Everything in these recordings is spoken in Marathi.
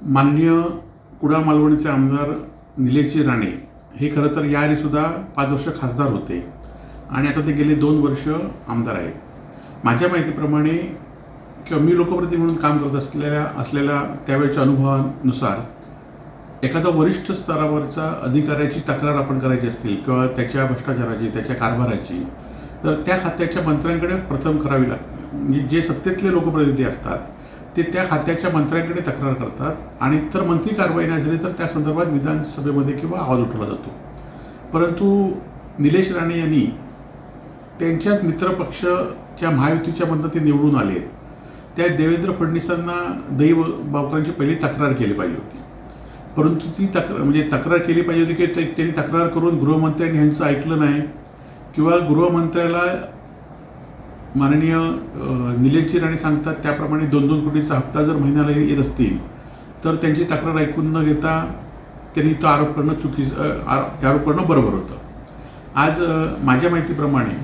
माननीय कुडाळ मालवणचे आमदार निलेशजी राणे हे खरं तर याआधीसुद्धा 5 वर्ष खासदार होते आणि आता ते गेले 2 वर्ष आमदार आहेत. माझ्या माहितीप्रमाणे किंवा मी लोकप्रतिनिधी म्हणून काम करत असलेल्या त्यावेळच्या अनुभवानुसार एखादा वरिष्ठ स्तरावरचा अधिकाऱ्याची तक्रार आपण करायची असतील किंवा त्याच्या भ्रष्टाचाराची, त्याच्या कारभाराची, तर त्या खात्याच्या मंत्र्यांकडे प्रथम करावी लागते. म्हणजे जे सत्तेतले लोकप्रतिनिधी असतात ते त्या खात्याच्या मंत्र्यांकडे तक्रार करतात आणि तर मंत्री कारवाई नाही झाली तर त्या संदर्भात विधानसभेमध्ये किंवा आवाज उठवला जातो. परंतु निलेश राणे यांनी त्यांच्याच मित्रपक्षच्या महायुतीच्यामधून ते निवडून आले. त्या देवेंद्र फडणवीसांना दही बावकरांची पहिली तक्रार केली पाहिजे होती. परंतु ती तक्रार केली पाहिजे होती की त्यांनी तक्रार करून गृहमंत्र्यांनी यांचं ऐकलं नाही किंवा गृहमंत्र्याला माननीय निलेशजी राणे सांगतात त्याप्रमाणे 2-2 कोटीचा हप्ता जर महिन्याला येत असतील तर त्यांची तक्रार ऐकून न घेता त्यांनी तो आरोप करणं बरोबर होतं. आज माझ्या माहितीप्रमाणे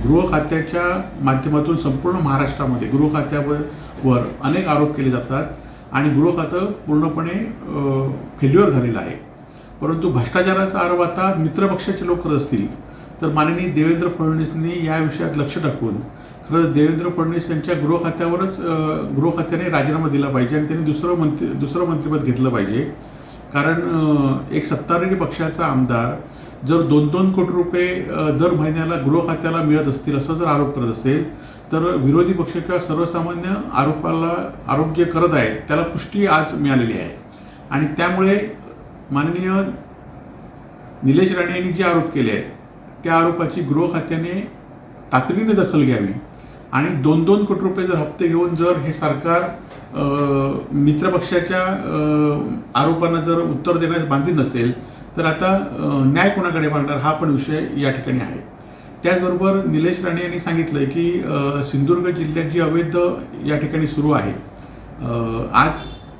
गृह खात्याच्या माध्यमातून संपूर्ण महाराष्ट्रामध्ये गृह खात्यावर अनेक आरोप केले जातात आणि गृह खातं पूर्णपणे फेल्युअर झालेलं आहे. परंतु भ्रष्टाचाराचा आरोप आता मित्रपक्षाचे लोक करत असतील तर माननीय देवेंद्र फडणवीसांनी या विषयात लक्ष टाकून खरं देवेंद्र फडणवीस यांच्या गृह खात्याने राजीनामा दिला पाहिजे आणि त्यांनी दुसरं मंत्रिपद घेतलं पाहिजे. कारण एक सत्ताधारी पक्षाचा आमदार जर 2-2 कोटी रुपये दर महिन्याला गृह खात्याला मिळत असतील असं जर आरोप करत असेल तर विरोधी पक्ष किंवा सर्वसामान्य आरोप जे करत आहेत त्याला पुष्टी आज मिळालेली आहे. आणि त्यामुळे माननीय निलेश राणे यांनी जे आरोप केले आहेत त्या आरोपाची गृह खात्याने तातडीने दखल घ्यावी आणि 2-2 कोटी रुपये जर हप्ते घेऊन जर हे सरकार मित्रपक्षाच्या आरोपांना जर उत्तर देण्यास बांधील नसेल तर आता न्याय कोणाकडे मागणार हा पण विषय या ठिकाणी आहे. त्याचबरोबर निलेश राणे यांनी सांगितलं की सिंधुदुर्ग जिल्ह्यात जी अवैध या ठिकाणी सुरू आहे आज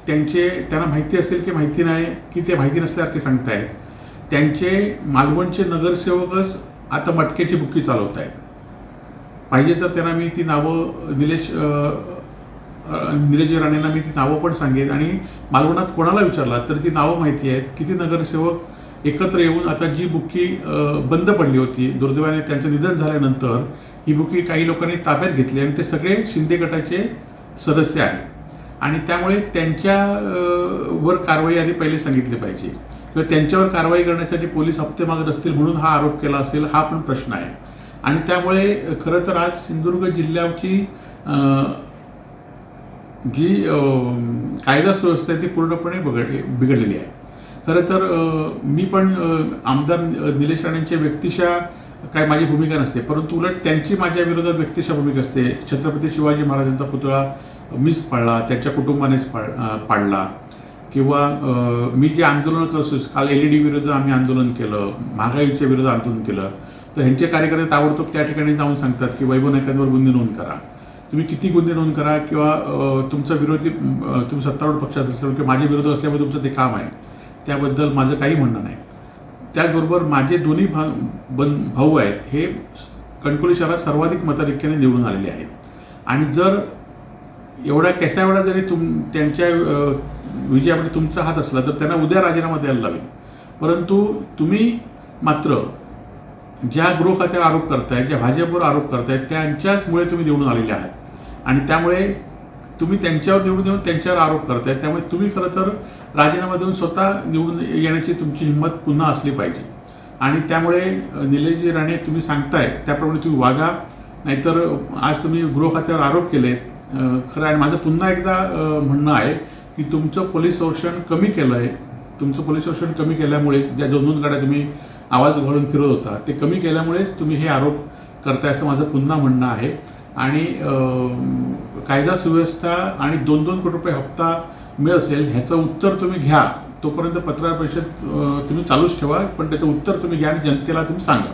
त्यांना माहिती असेल की माहिती नाही की ते माहिती नसल्यासारखे सांगतायत. त्यांचे मालवणचे नगरसेवकच आता मटक्याची बुक्की चालवत आहेत. पाहिजे तर त्यांना मी ती नावं निलेश राणेंना मी ती नावं पण सांगेन आणि मालवणात कोणाला विचारला तर ती नावं माहिती आहेत. किती नगरसेवक एकत्र येऊन आता जी बुक्की बंद पडली होती दुर्दैवाने त्यांचं निधन झाल्यानंतर ही बुक्की काही लोकांनी ताब्यात घेतली आणि ते सगळे शिंदे गटाचे सदस्य आहेत आणि त्यामुळे त्यांच्यावर कारवाई आधी पहिले सांगितली पाहिजे किंवा त्यांच्यावर कारवाई करण्यासाठी पोलीस हप्ते मागत असतील म्हणून हा आरोप केला असेल हा पण प्रश्न आहे. आणि त्यामुळे खरं तर आज सिंधुदुर्ग जिल्ह्याची जी कायदा सुव्यवस्था आहे ती पूर्णपणे बिघडलेली आहे. खरं तर मी पण आमदार निलेश राणेंच्या व्यक्तिशः काय माझी भूमिका नसते परंतु उलट त्यांची माझ्या विरोधात व्यक्तिशः भूमिका असते. छत्रपती शिवाजी महाराजांचा पुतळा मीच पाडला, त्यांच्या कुटुंबानेच पाडला किंवा मी जे आंदोलन करतो काल LED विरुद्ध आम्ही आंदोलन केलं, महागाईच्या विरुद्ध आंदोलन केलं तर ह्यांचे कार्यकर्ते ताबडतोब त्या ठिकाणी जाऊन सांगतात की वैभव नाईकांवर गुन्हे नोंद करा. तुम्ही किती गुन्हे नोंद करा किंवा तुमचा विरोधी तुम्ही सत्तारूढ पक्षात असल्यामुळे किंवा माझ्या विरोध असल्यामुळे तुमचं ते काम आहे त्याबद्दल माझं काही म्हणणं नाही. त्याचबरोबर माझे दोन्ही भाऊ आहेत हे कणकवली शहरात सर्वाधिक मताधिक्याने निवडून आलेले आहेत आणि जर एवढा जरी त्यांच्या विजयामध्ये तुमचा हात असला तर त्यांना उद्या राजीनामा द्यायला लावेल. परंतु तुम्ही मात्र ज्या गृह खात्यावर आरोप करतायत, ज्या भाजपवर आरोप करतायत त्यांच्याचमुळे तुम्ही निवडून आलेले आहात आणि त्यामुळे तुम्ही त्यांच्यावर निवडून येऊन त्यांच्यावर आरोप करतायत. त्यामुळे तुम्ही खरं तर राजीनामा देऊन स्वतः निवडून येण्याची तुमची हिंमत पुन्हा असली पाहिजे. आणि त्यामुळे निलेशजी राणे तुम्ही सांगताय त्याप्रमाणे तुम्ही वागा, नाहीतर आज तुम्ही गृह खात्यावर आरोप केले खरं. आणि माझं पुन्हा एकदा म्हणणं आहे की तुमचं पोलीस संरक्षण कमी केलं आहे. तुमचं पोलीस संरक्षण कमी केल्यामुळेच ज्या 2-2 गाड्या तुम्ही आवाज घालून फिरत होता ते कमी केल्यामुळेच तुम्ही हे आरोप करताय असं माझं पुन्हा म्हणणं आहे. आणि कायदा सुव्यवस्था आणि 2-2 कोटी रुपये हप्ता मिळत असेल ह्याचं उत्तर तुम्ही घ्या. तोपर्यंत पत्रकार परिषद तुम्ही चालूच ठेवा पण त्याचं उत्तर तुम्ही घ्या आणि जनतेला तुम्ही सांगा.